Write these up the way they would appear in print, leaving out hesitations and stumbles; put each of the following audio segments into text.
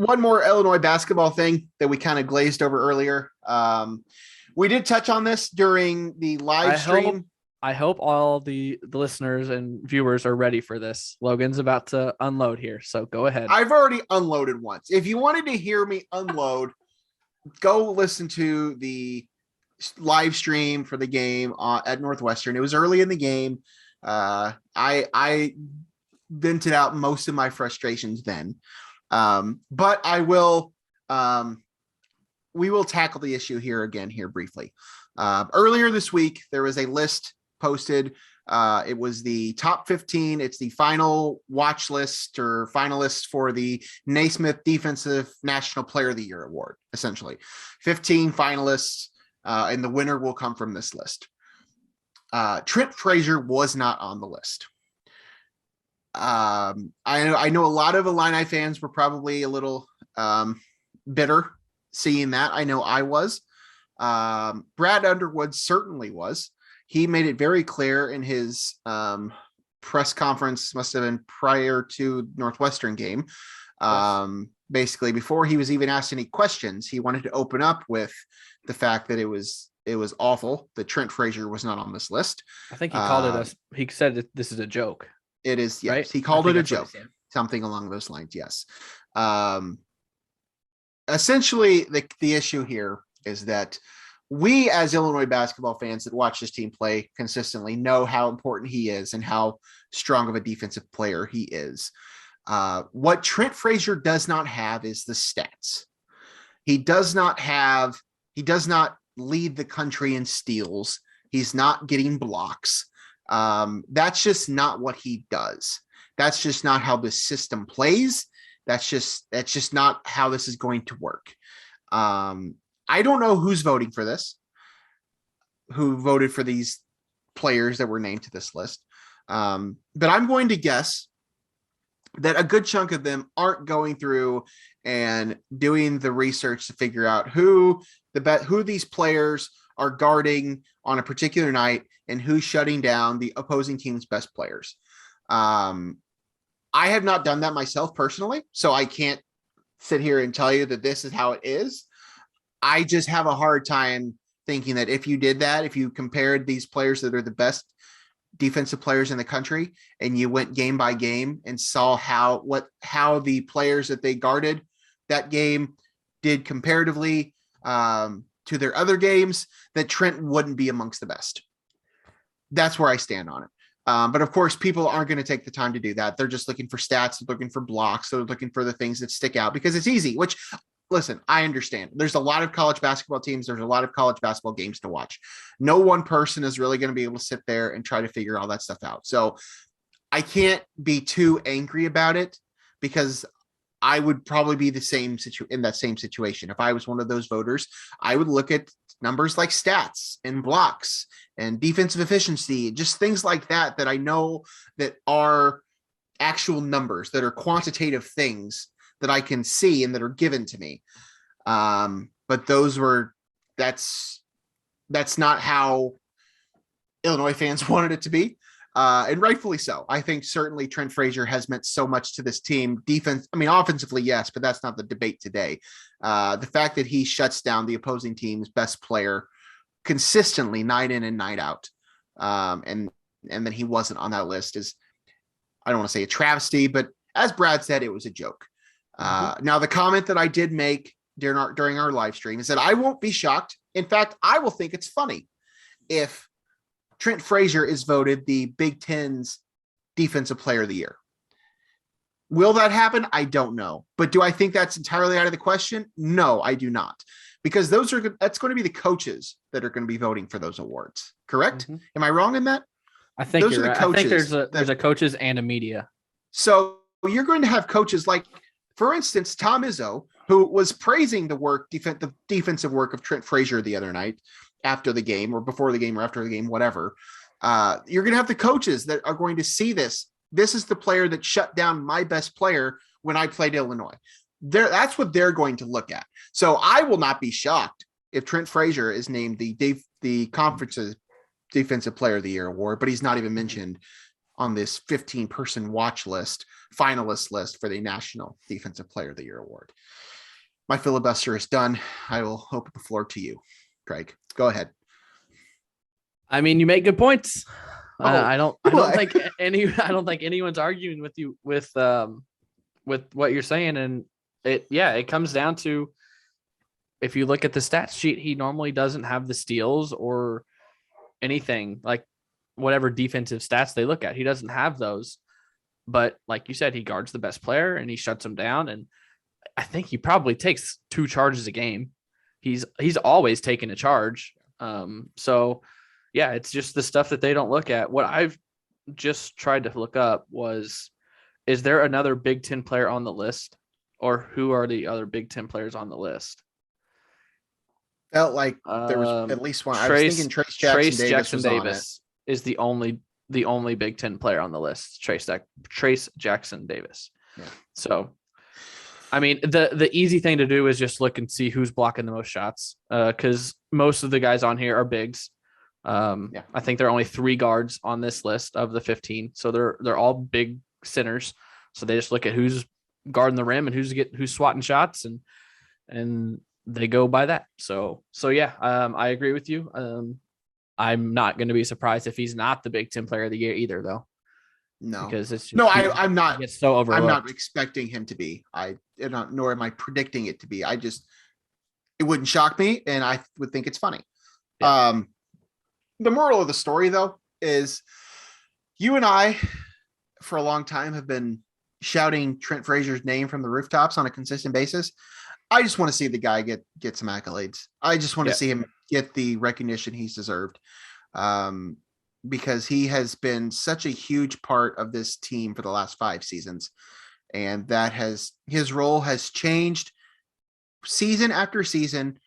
one more Illinois basketball thing that we kind of glazed over earlier. We did touch on this during the live I hope stream. I hope all the listeners and viewers are ready for this. Logan's about to unload here, so go ahead. I've already unloaded once. If you wanted to hear me unload, go listen to the live stream for the game at Northwestern. It was early in the game. I vented out most of my frustrations then. But I will we will tackle the issue here again here briefly. Earlier this week, there was a list posted. It was the top 15. It's the final watch list or finalists for the Naismith Defensive National Player of the Year award, essentially. 15 finalists, and the winner will come from this list. Trent Frazier was not on the list. I know a lot of Illini fans were probably a little bitter seeing that. I know I was. Brad Underwood certainly was. He made it very clear in his press conference, must have been prior to Northwestern game. Basically, before he was even asked any questions, he wanted to open up with the fact that it was awful that Trent Frazier was not on this list. I think he called it a. He said that this is a joke. It is, yes. Right? He called it a joke, something along those lines. Yes. Essentially, the issue here is that we, as Illinois basketball fans that watch this team play consistently, know how important he is and how strong of a defensive player he is. What Trent Frazier does not have is the stats. He does not lead the country in steals. He's not getting blocks. That's just not what he does. That's just not how the system plays. That's just not how this is going to work. I don't know who's voting for this, who voted for these players that were named to this list. But I'm going to guess that a good chunk of them aren't going through and doing the research to figure out who these players are guarding on a particular night and who's shutting down the opposing team's best players. I have not done that myself personally, so I can't sit here and tell you that this is how it is. I just have a hard time thinking that if you did that, if you compared these players that are the best defensive players in the country and you went game by game and saw how the players that they guarded that game did comparatively to their other games, that Trent wouldn't be amongst the best. That's where I stand on it. But of course, people aren't going to take the time to do that. They're just looking for stats, they're looking for blocks, they're looking for the things that stick out because it's easy, which, listen, I understand. There's a lot of college basketball teams. There's a lot of college basketball games to watch. No one person is really going to be able to sit there and try to figure all that stuff out. So I can't be too angry about it because I would probably be in that same situation. If I was one of those voters, I would look at numbers like stats and blocks and defensive efficiency, just things like that that I know that are actual numbers, that are quantitative things that I can see and that are given to me. But that's not how Illinois fans wanted it to be. And rightfully so. I think certainly Trent Frazier has meant so much to this team. Offensively, yes, but that's not the debate today. The fact that he shuts down the opposing team's best player consistently night in and night out, and then he wasn't on that list is, I don't want to say a travesty, but as Brad said, it was a joke. Now, the comment that I did make during our live stream is that I won't be shocked. In fact, I will think it's funny if Trent Frazier is voted the Big Ten's Defensive Player of the Year. Will that happen? I don't know. But do I think that's entirely out of the question? No, I do not. Because that's going to be the coaches that are going to be voting for those awards. Correct? Mm-hmm. Am I wrong in that? I think those are right. I think there's a coaches and a media. So you're going to have coaches like, for instance, Tom Izzo, who was praising the defensive work of Trent Frazier the other night after the game or before the game or after the game, whatever. You're going to have the coaches that are going to see this. This is the player that shut down my best player when I played Illinois. That's what they're going to look at. So I will not be shocked if Trent Frazier is named the conference's Defensive Player of the Year award, but he's not even mentioned on this 15-person watch list, finalist list for the National Defensive Player of the Year award. My filibuster is done. I will open the floor to you, Craig. Go ahead. I mean, you make good points. I don't think I don't think anyone's arguing with you with what you're saying. And it comes down to, if you look at the stats sheet, he normally doesn't have the steals or anything, like whatever defensive stats they look at. He doesn't have those. But like you said, he guards the best player and he shuts him down. And I think he probably takes 2 charges a game. He's always taking a charge. So yeah, it's just the stuff that they don't look at. What I've just tried to look up was, is there another Big Ten player on the list, or who are the other Big Ten players on the list? Felt like there was at least one. I was thinking Trace Jackson Davis is the only Big Ten player on the list. Trace Jackson Davis. Yeah. So, I mean, the easy thing to do is just look and see who's blocking the most shots, because most of the guys on here are bigs. I think there are only 3 guards on this list of the 15, so they're all big centers. So they just look at who's guarding the rim and who's swatting shots, and they go by that. So yeah, I agree with you. I'm not going to be surprised if he's not the Big Ten Player of the Year either, though. No, because it's just, I'm not. It's so overlooked. I'm not expecting him to be. Nor am I predicting it to be. It wouldn't shock me, and I would think it's funny. Yeah. The moral of the story, though, is you and I, for a long time, have been shouting Trent Frazier's name from the rooftops on a consistent basis. I just want to see the guy get some accolades. I just want to see him get the recognition he's deserved, because he has been such a huge part of this team for the last 5 seasons, and his role has changed season after season.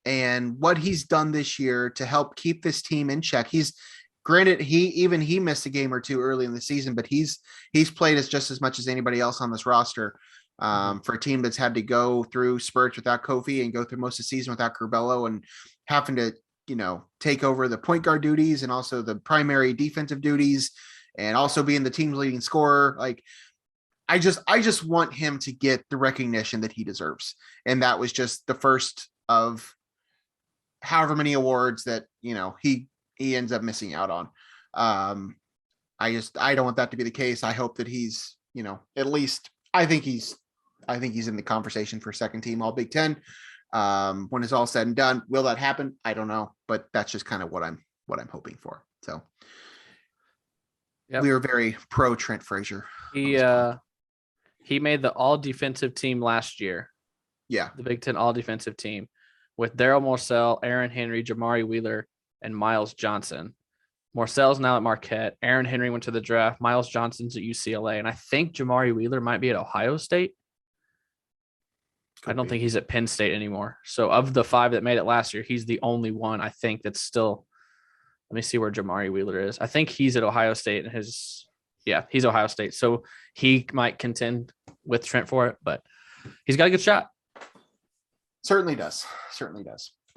And what he's done this year to help keep this team in check. Granted, he missed a game or 2 early in the season, but he's played just as much as anybody else on this roster, for a team that's had to go through spurts without Kofi and go through most of the season without Curbelo, and having to, take over the point guard duties and also the primary defensive duties, and also being the team's leading scorer. Like, I just want him to get the recognition that he deserves. And that was just the first of however many awards that, he ends up missing out on. I don't want that to be the case. I hope that he's, at least I think he's in the conversation for second team All Big Ten. When it's all said and done, will that happen? I don't know, but that's just kind of what I'm hoping for. So we are very pro Trent Frazier. He made the all defensive team last year. Yeah. The Big Ten all defensive team with Daryl Morcell, Aaron Henry, Jamari Wheeler, and Miles Johnson. Morcell's now at Marquette. Aaron Henry went to the draft. Miles Johnson's at UCLA. And I think Jamari Wheeler might be at Ohio State. I don't think he's at Penn State anymore. So of the 5 that made it last year, he's the only one I think that's still. Let me see where Jamari Wheeler is. I think he's at Ohio State, and he's Ohio State. So he might contend with Trent for it, but he's got a good shot. Certainly does.